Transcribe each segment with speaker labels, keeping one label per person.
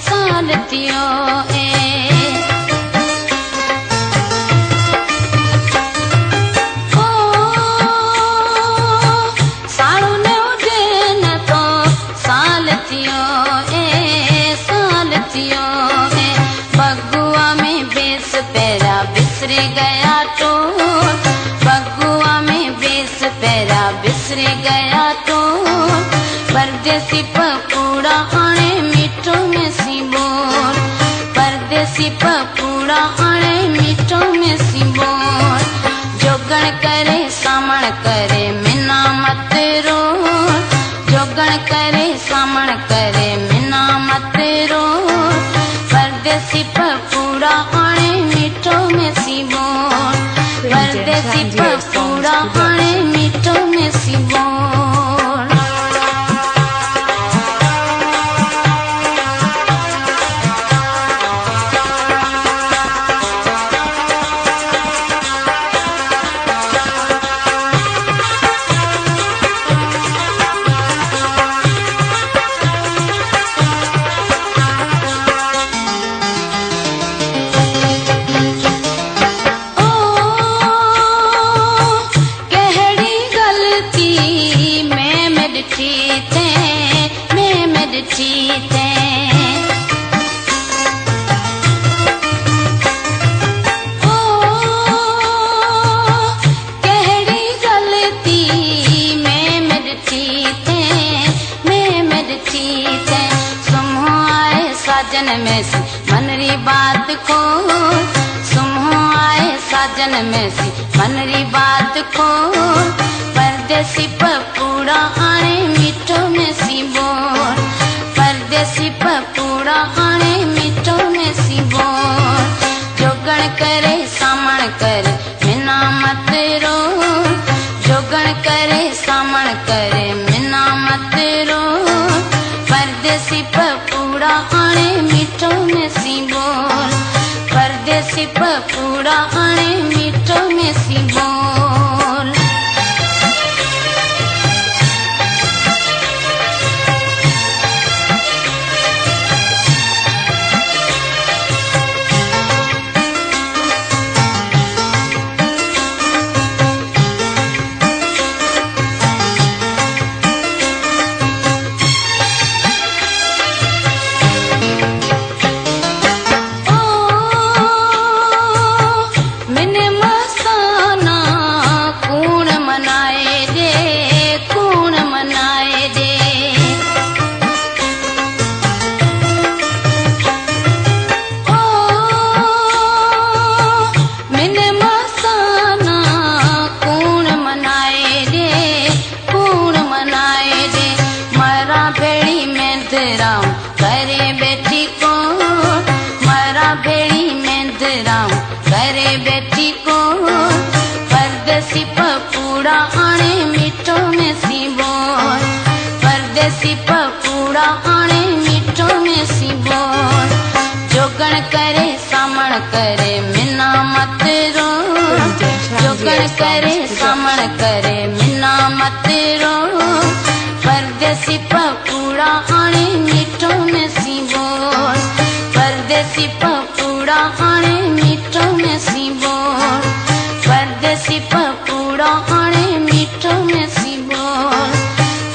Speaker 1: सालतियो ए ओ साड़ो ने उठे न तो सालतियो ए बगुआ में बेस पैरा बिसरे गया तो बगुआ में बेस पैरा बिसरे गया तो परदेसी पकौड़ा आने मीठो में सी बोल परदेसी पकौड़ा आने मीठो में सी बोल जोगण करे सामण करे मिना मत रो जोगण करे सामण करे मिना मत रो परदेसी पकौड़ा आने मीठो में सी बोल परदेसी पकौड़ा आने मीठो में सी बोल साजन में सी मनरी बात को सुमहो आए साजन में सी मनरी बात को परदेसी पकौड़ा आने मीठो में सी बोल परदेसी पकौड़ा आने मीठो में सी बोल जोगण करे सामण करे मिना मत रो जोगण करे सामण करे मिना मत रो परदेसी पकौड़ा आने मीठो में सी बोल परदेसी पकौड़ा आने मीठो में सी बोल करे बेटी को मरा भेड़ी में दराम करे बेटी को परदेसी पकौड़ा आने मीठो में सी बोल परदेसी पकौड़ा आने मीठो में सी बोल जोगण करे सामण करे मिना मत रो जोगण करे सामण करे मिना मत रो परदेसी पकौड़ा आने मीठो में सी बोल परदेसी पकौड़ा आने मीठो में सी बोल परदेसी पकौड़ा आने मीठो में सी बोल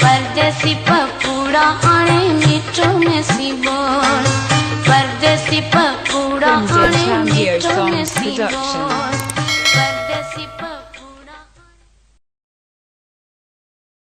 Speaker 1: परदेसी पकौड़ा आने मीठो में सी बोल परदेसी पकौड़ा आने मीठो में सी बोल।